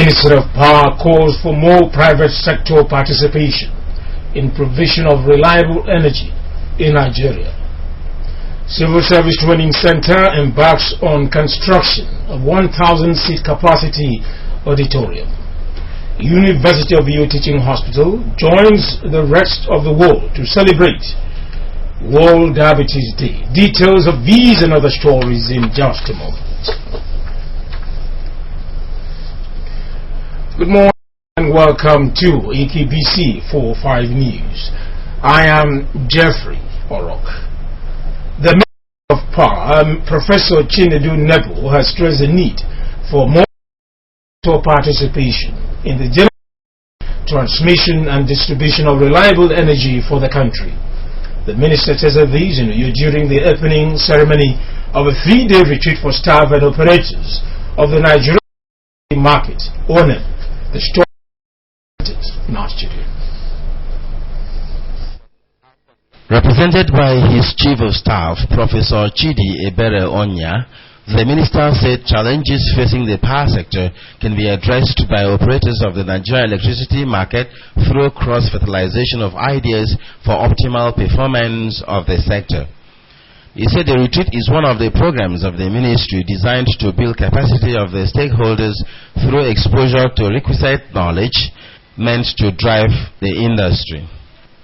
Minister of Power calls for more private sector participation in provision of reliable energy in Nigeria. Civil Service Training Center embarks on construction of 1,000-seat capacity auditorium. University of Uyo Teaching Hospital joins the rest of the world to celebrate World Diabetes Day. Details of these and other stories in just a moment. Good morning and welcome to EKBC 45 News. I am Jeffrey Orok. The Minister of Power, Professor Chinedu Nebo, has stressed the need for more participation in the general transmission and distribution of reliable energy for the country. The minister says these during the opening ceremony of a 3-day retreat for staff and operators of the Nigerian market, ONEM. The story now studio. Represented by his Chief of Staff, Professor Chidi Ebere Onya, the minister said challenges facing the power sector can be addressed by operators of the Nigerian electricity market through cross-fertilization of ideas for optimal performance of the sector. He said the retreat is one of the programs of the ministry designed to build capacity of the stakeholders through exposure to requisite knowledge meant to drive the industry.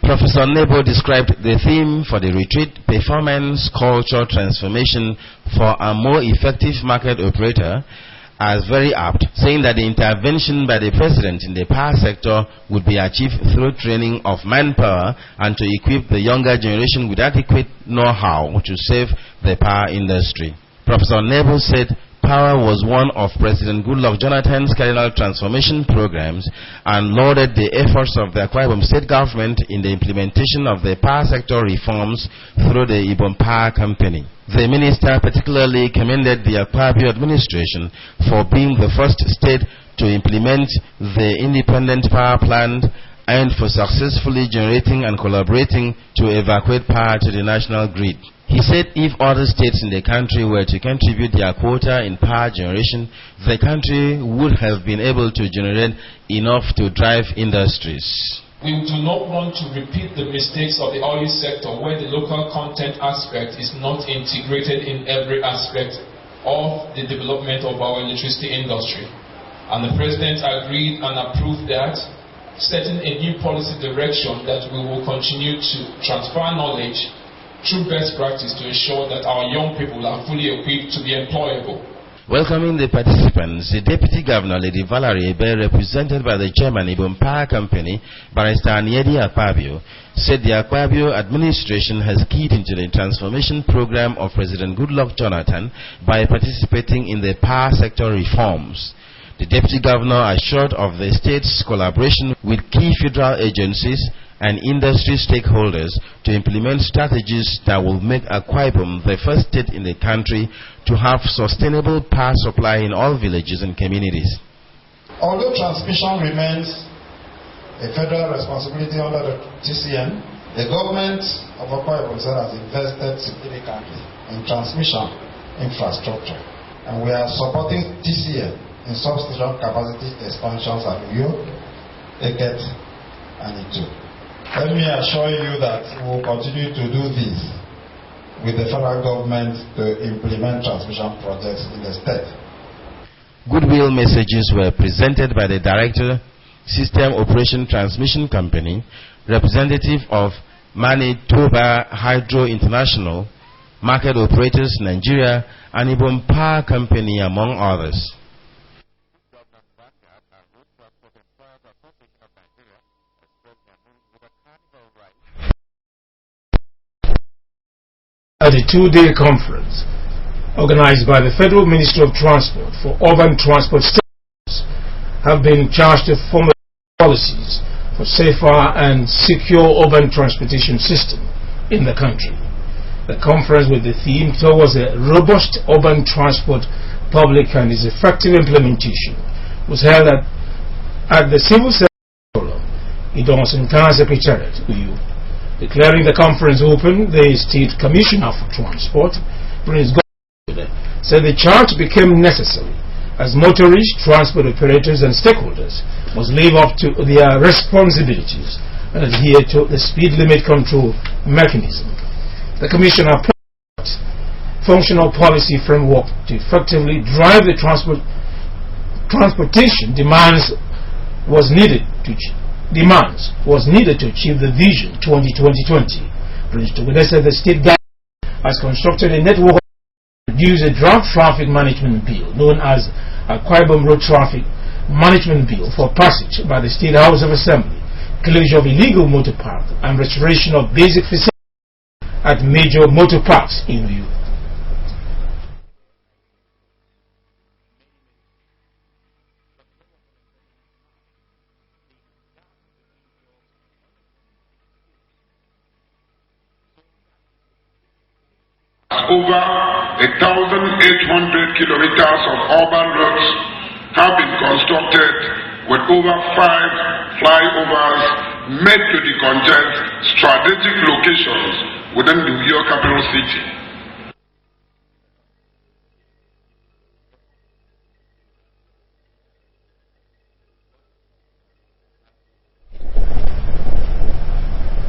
Professor Nebo described the theme for the retreat, Performance Culture Transformation for a More Effective Market Operator, as very apt, saying that the intervention by the President in the power sector would be achieved through training of manpower and to equip the younger generation with adequate know-how to save the power industry. Professor Nebo said power was one of President Goodluck Jonathan's cardinal transformation programs and lauded the efforts of the Akwa Ibom State government in the implementation of the power sector reforms through the Ibom Power Company. The minister particularly commended the Akwa Ibom administration for being the first state to implement the independent power plant and for successfully generating and collaborating to evacuate power to the national grid. He said if other states in the country were to contribute their quota in power generation, the country would have been able to generate enough to drive industries. We do not want to repeat the mistakes of the oil sector where the local content aspect is not integrated in every aspect of the development of our electricity industry. And the President agreed and approved that, setting a new policy direction that we will continue to transfer knowledge through best practice to ensure that our young people are fully equipped to be employable. Welcoming the participants, the Deputy Governor, Lady Valerie Ebe, represented by the Chairman, Ibom Power Company, Barrister Aniedi Akpabio, said the Akwa Ibom administration has keyed into the transformation program of President Goodluck Jonathan by participating in the power sector reforms. The Deputy Governor assured of the state's collaboration with key federal agencies and industry stakeholders to implement strategies that will make Akwa Ibom the first state in the country to have sustainable power supply in all villages and communities. Although transmission remains a federal responsibility under the TCN, the government of Akwa Ibom has invested significantly in transmission infrastructure, and we are supporting TCN in substation capacity expansions at Uyo, Eket, and Itu. Let me assure you that we will continue to do this with the federal government to implement transmission projects in the state. Goodwill messages were presented by the Director, System Operation Transmission Company, representative of Manitoba Hydro International, Market Operators Nigeria, and Ibom Power Company, among others. At a 2-day conference organized by the Federal Ministry of Transport for urban transport, stakeholders have been charged to formulate policies for safer and secure urban transportation system in the country. The conference, with the theme towards a robust urban transport public and its effective implementation, was held at the Civil Service Forum in Idonsin Town Secretariat, Uyo. Declaring the conference open, the State Commissioner for Transport, Prince Godwin, said the charge became necessary as motorists, transport operators and stakeholders must live up to their responsibilities and adhere to the speed limit control mechanism. The Commission appointed functional policy framework to effectively drive the transportation demands was needed to achieve the Vision 2020. Prince Togode said the state government has constructed a network to produce a draft traffic management bill known as Akwa Ibom Road Traffic Management Bill for passage by the State House of Assembly, closure of illegal motor park and restoration of basic facilities at major motor parks in view. Over 1,800 kilometers of urban roads have been constructed with over 5 flyovers made to decongest strategic locations within the Uyo capital city.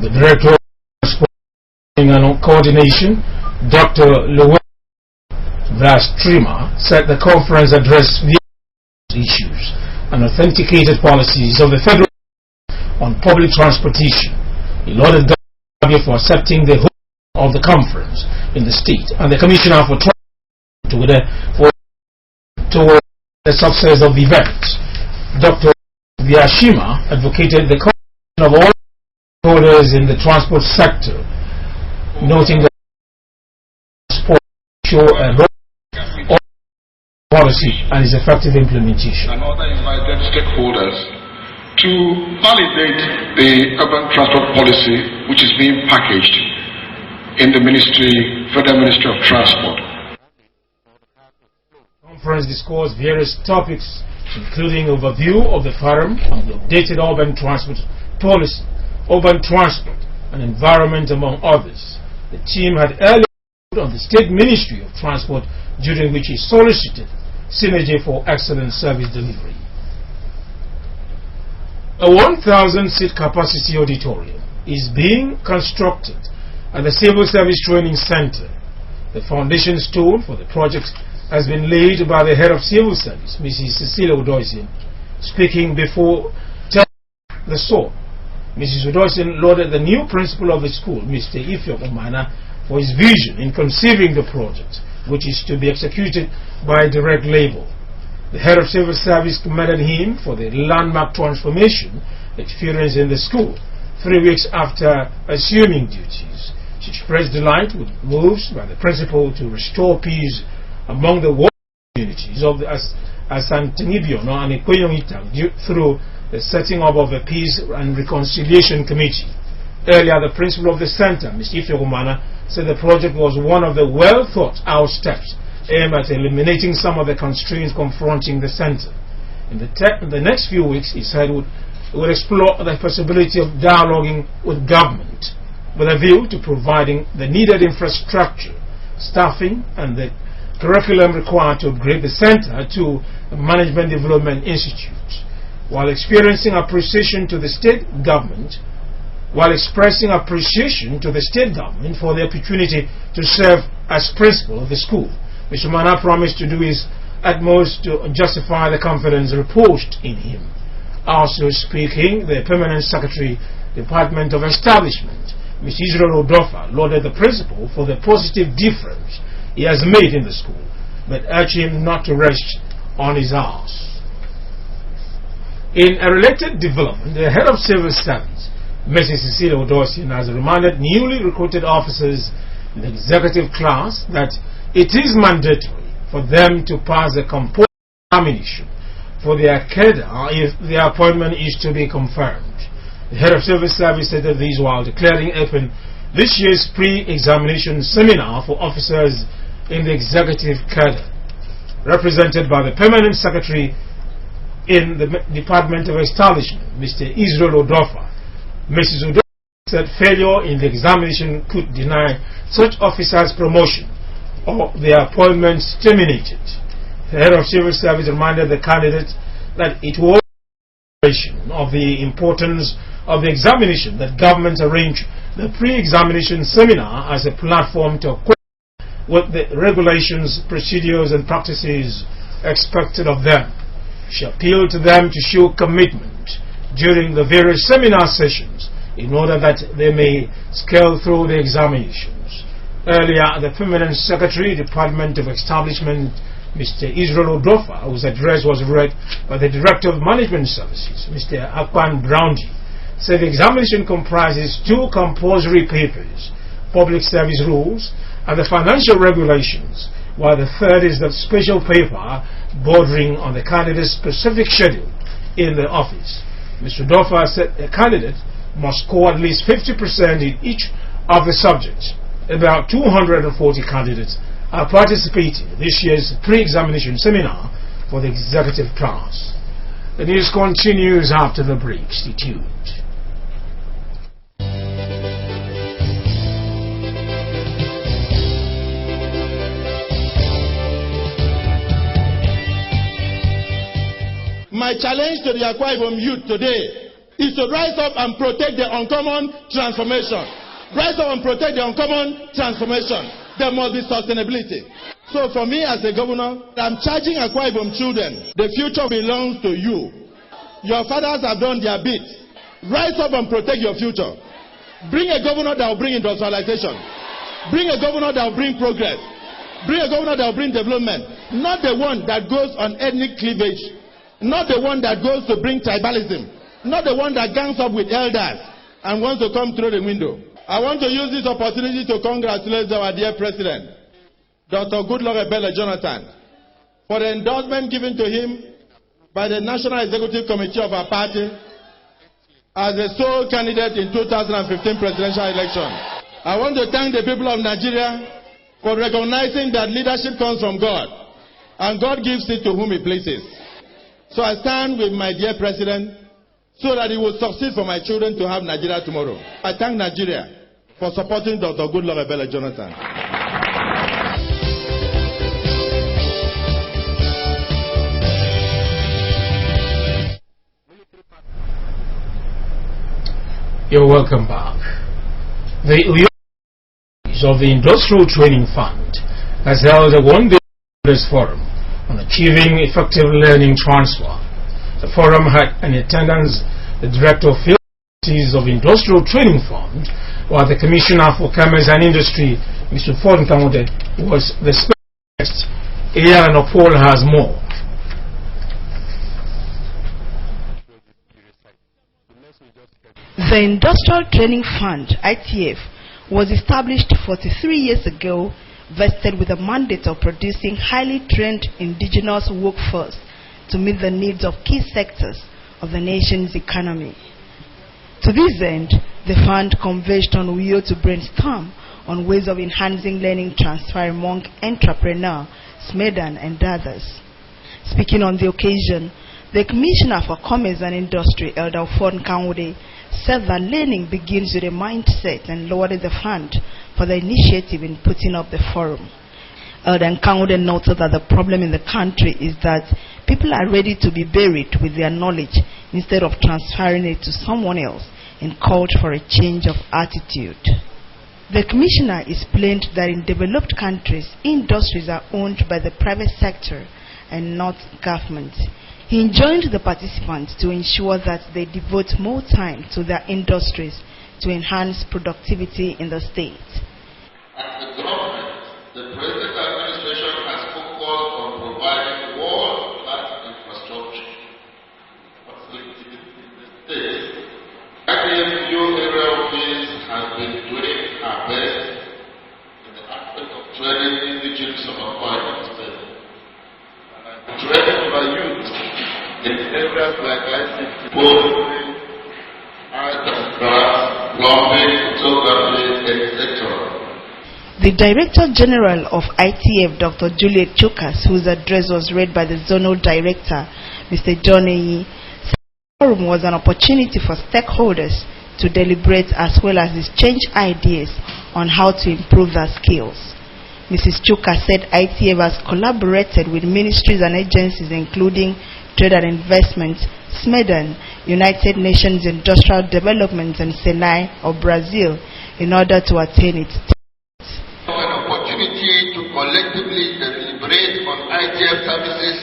The Director of Transport and Coordination, Dr. Luwe Vastrima, said the conference addressed the issues and authenticated policies of the federal on public transportation. He lauded the government for accepting the whole of the conference in the state and the Commissioner for Transport toward the success of the event. Dr. Vyashima advocated the cooperation of all stakeholders in the transport sector, noting that show a role policy and its effective implementation. And other invited stakeholders to validate the urban transport policy which is being packaged in the Federal Ministry of Transport. The conference discussed various topics including overview of the forum on the updated urban transport policy, urban transport and environment among others. The team had earlier on the State Ministry of Transport, during which he solicited synergy for excellent service delivery. A 1,000-seat capacity auditorium is being constructed at the Civil Service Training Center. The foundation stone for the project has been laid by the head of Civil Service, Mrs. Cecilia Udoisin, speaking before the SOR. Mrs. Udoisin lauded the new principal of the school, Mr. Ifeok Omana, for his vision in conceiving the project, which is to be executed by direct labor. The head of civil service commended him for the landmark transformation experienced in the school 3 weeks after assuming duties. She expressed delight with moves by the principal to restore peace among the communities of the Asantinibiono and Ekwenyongitam through the setting up of a Peace and Reconciliation Committee. Earlier, the principal of the center, Ms. Ifeok Omana, said the project was one of the well-thought-out steps aimed at eliminating some of the constraints confronting the center. In the next few weeks, he said, would explore the possibility of dialoguing with government with a view to providing the needed infrastructure, staffing, and the curriculum required to upgrade the center to a Management Development Institute. While expressing appreciation to the state government for the opportunity to serve as principal of the school, Mr. Mana promised to do his utmost to justify the confidence reposed in him. Also speaking, the Permanent Secretary, Department of Establishment, Mr. Israel Odofa, lauded the principal for the positive difference he has made in the school, but urged him not to rest on his arse. In a related development, the head of civil service, Mrs. Cecilia Udoisin, has reminded newly recruited officers in the executive class that it is mandatory for them to pass a composite examination for their cadre if their appointment is to be confirmed. The head of civil service said this while declaring open this year's pre-examination seminar for officers in the executive cadre. Represented by the Permanent Secretary in the Department of Establishment, Mr. Israel Odofa, Mrs. Udofa said failure in the examination could deny such officers promotion or their appointments terminated. The head of civil service reminded the candidate that it was of the importance of the examination that government arranged the pre-examination seminar as a platform to equip with the regulations, procedures and practices expected of them. She appealed to them to show commitment during the various seminar sessions in order that they may scale through the examinations. Earlier, the Permanent Secretary, Department of Establishment, Mr. Israel Odofa, whose address was read by the Director of Management Services, Mr. Akpan Brownji, said the examination comprises 2 compulsory papers, Public Service Rules and the Financial Regulations, while the third is the special paper bordering on the candidate's specific schedule in the office. Mr. Odofa said the candidate must score at least 50% in each of the subjects. About 240 candidates are participating in this year's pre-examination seminar for the executive class. The news continues after the break. Stay tuned. My challenge to the Akwa Ibom youth today is to rise up and protect the uncommon transformation. Rise up and protect the uncommon transformation. There must be sustainability. So for me as a governor, I'm charging Akwa Ibom children. The future belongs to you. Your fathers have done their bit. Rise up and protect your future. Bring a governor that will bring industrialization. Bring a governor that will bring progress. Bring a governor that will bring development. Not the one that goes on ethnic cleavage. Not the one that goes to bring tribalism. Not the one that gangs up with elders and wants to come through the window. I want to use this opportunity to congratulate our dear President, Dr. Goodluck Ebele Jonathan, for the endorsement given to him by the National Executive Committee of our party as the sole candidate in 2015 presidential election. I want to thank the people of Nigeria for recognizing that leadership comes from God, and God gives it to whom He pleases. So I stand with my dear President so that he will succeed for my children to have Nigeria tomorrow. I thank Nigeria for supporting Dr. Goodluck Ebele Jonathan. You're welcome back. The Office of the Industrial Training Fund has held a one-day forum on achieving effective learning transfer. The forum had in attendance the Director of Field of Industrial Training Fund, while the Commissioner for Commerce and Industry, Mr. Ford Nkamode, was the special guest. Ian Opol has more. The Industrial Training Fund, ITF, was established 43 years ago, vested with a mandate of producing highly trained indigenous workforce to meet the needs of key sectors of the nation's economy. To this end, the fund converged on Uyo to brainstorm on ways of enhancing learning transfer among entrepreneurs, SMEDAN and others. Speaking on the occasion, the Commissioner for Commerce and Industry, Elder Ford Nkamode, said that learning begins with a mindset and lauded the fund for the initiative in putting up the forum. Elder Nkamode noted that the problem in the country is that people are ready to be buried with their knowledge instead of transferring it to someone else, and called for a change of attitude. The Commissioner explained that in developed countries, industries are owned by the private sector and not government. He enjoined the participants to ensure that they devote more time to their industries to enhance productivity in the state. As the government, the present administration has focused on providing world-class infrastructure. ITFU area office has been doing our best in the aspect of training indigenous of our Akwa State. Training our youth in areas like ICT, poultry, art and crafts, plumbing, photography, etc. The Director General of ITF, Dr. Juliet Chukas, whose address was read by the Zonal Director, Mr. John Eyi, said the forum was an opportunity for stakeholders to deliberate as well as exchange ideas on how to improve their skills. Mrs. Chuka said ITF has collaborated with ministries and agencies including Trade and Investment, SMEDAN, United Nations Industrial Development, and SENAI of Brazil in order to attain its targets. An opportunity to collectively deliberate on ITF services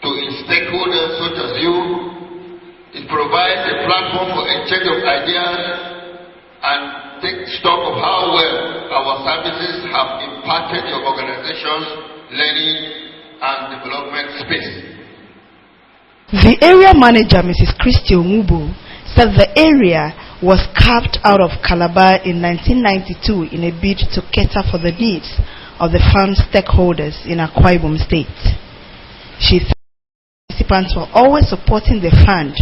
to its stakeholders such as you. It provides a platform for exchange of ideas and take stock of how well our services have impacted your organization's learning and development space. The area manager, Mrs. Christy Onwubu, said the area was carved out of Calabar in 1992 in a bid to cater for the needs of the farm stakeholders in Akwa Ibom State. She said participants were always supporting the fund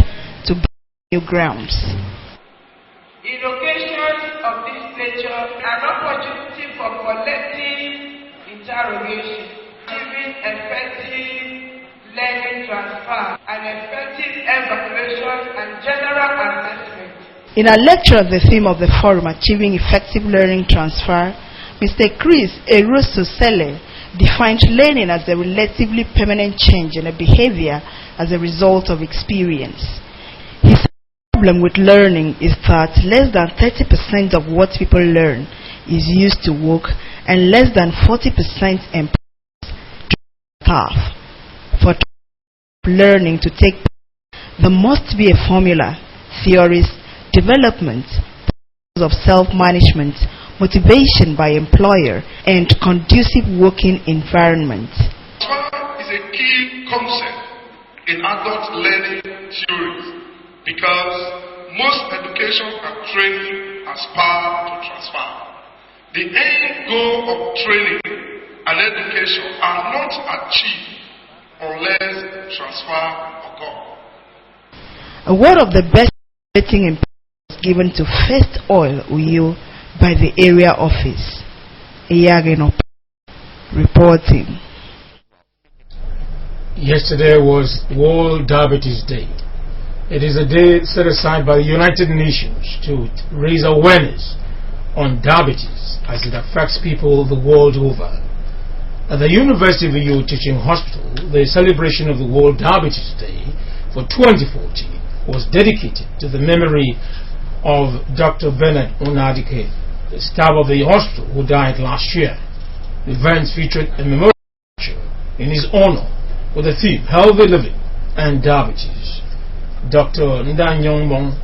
to build new grounds. In occasions of this nature, an opportunity for collective interrogation, giving effective learning transfer, and effective evaluation and general assessment. In a lecture on the theme of the forum, Achieving Effective Learning Transfer, Mr. Chris Erososele defined learning as a relatively permanent change in a behavior as a result of experience. His problem with learning is that less than 30% of what people learn is used to work and less than 40% employs staff. For learning to take place, there must be a formula, theories, development of self-management, motivation by employer, and conducive working environment. Transfer is a key concept in adult learning theories because most education and training aspire to transfer. The end goal of training and education are not achieved unless transfer occurs. A word of the best rating in given to First Oil Uyo by the area office. Iyageno reporting. Yesterday was World Diabetes Day. It is a day set aside by the United Nations to raise awareness on diabetes as it affects people the world over. At the University of Uyo Teaching Hospital, the celebration of the World Diabetes Day for 2014 was dedicated to the memory of Dr. Bernard Onadike, the staff of the hospital who died last year. The event featured a memorial lecture in his honor with the theme Healthy Living and Diabetes. Dr. Ndanyongmong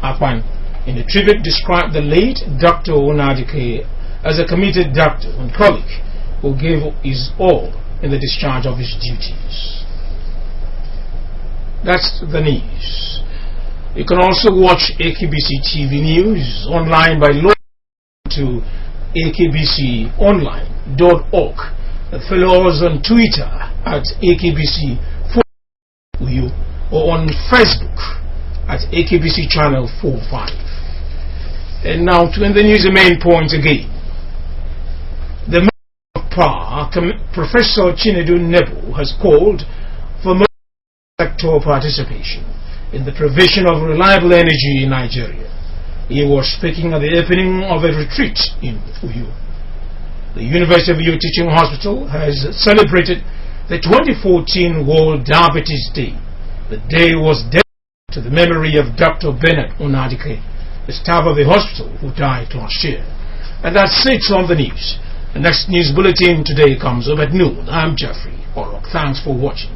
Akpan in the tribute described the late Dr. Onadike as a committed doctor and colleague who gave his all in the discharge of his duties. That's the news. You can also watch AKBC TV News online by logging to akbconline.org. Follow us on Twitter at AKBC or on Facebook at AKBC Channel 45. And now to end the news, the main point again. The Mayor of PRA, Professor Chinedu Nebu, has called for more sector participation in the provision of reliable energy in Nigeria. He was speaking at the opening of a retreat in Uyo. The University of Uyo Teaching Hospital has celebrated the 2014 World Diabetes Day. The day was dedicated to the memory of Dr. Bernard Onadike, the staff of the hospital who died last year. And that's it on the news. The next news bulletin today comes up at noon. I'm Jeffrey Orok. Thanks for watching.